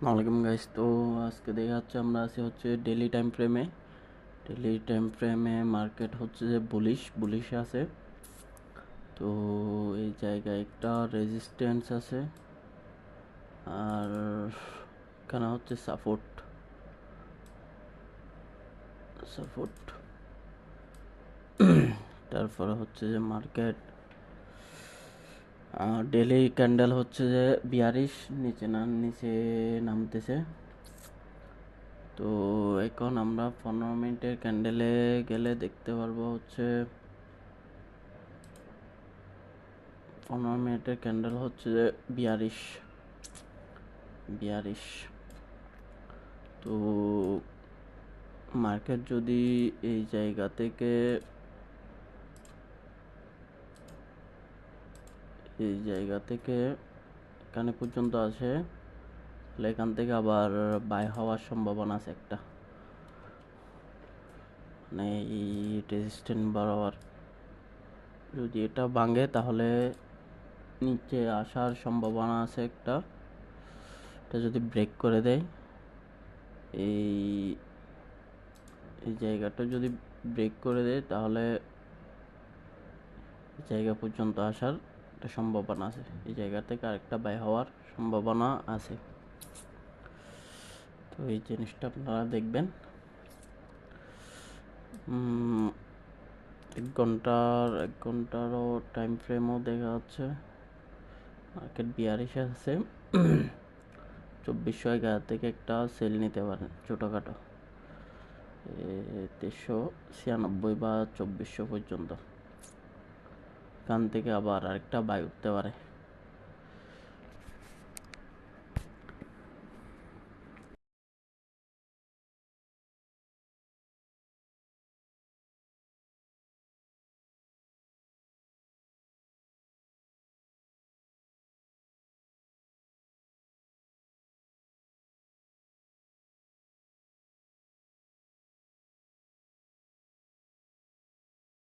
ওয়ালাইকুম গাইস। তো আজকে দেখা যাচ্ছে আমরা আছি হচ্ছে ডেলি টাইম ফ্রেমে মার্কেট হচ্ছে যে বুলিশ আছে। তো এই জায়গায় একটা রেজিস্ট্যান্স আছে, আর এখানে হচ্ছে সাপোর্ট। তারপরে হচ্ছে যে মার্কেট ডেলি ক্যান্ডেল হচ্ছে যে বিয়ারিশ, নিচে নামতেছে। তো এখন আমরা 15 মিনিটের ক্যান্ডেলে গেলে দেখতে পারবো হচ্ছে 15 মিনিটের ক্যান্ডেল হচ্ছে যে বিয়ারিশ। তো মার্কেট যদি এই জায়গা থেকে এখানে পর্যন্ত আসে, তাহলে এখান থেকে আবার বাই হওয়ার সম্ভাবনা আছে একটা, মানে এই রেজিস্ট্যান্স বরাবর যদি এটা ভাঙে তাহলে নিচে আসার সম্ভাবনা আছে একটা। এটা যদি ব্রেক করে দেয়, এই এই জায়গাটা যদি ব্রেক করে দেয় তাহলে জায়গা পর্যন্ত আসার একটা সম্ভাবনা আছে, এই জায়গা থেকে আরেকটা বাই হওয়ার সম্ভাবনা আছে। তো এই জিনিসটা আপনারা দেখবেন। 1 ঘন্টারও টাইম ফ্রেমও দেখা যাচ্ছে মার্কেট বিয়ারিশ আছে। 2411 থেকে একটা সেল নিতে পারেন ছোটোখাটো, 2396 বা 2400 পর্যন্ত। এখান থেকে আবার আরেকটা বাই উঠতে পারে।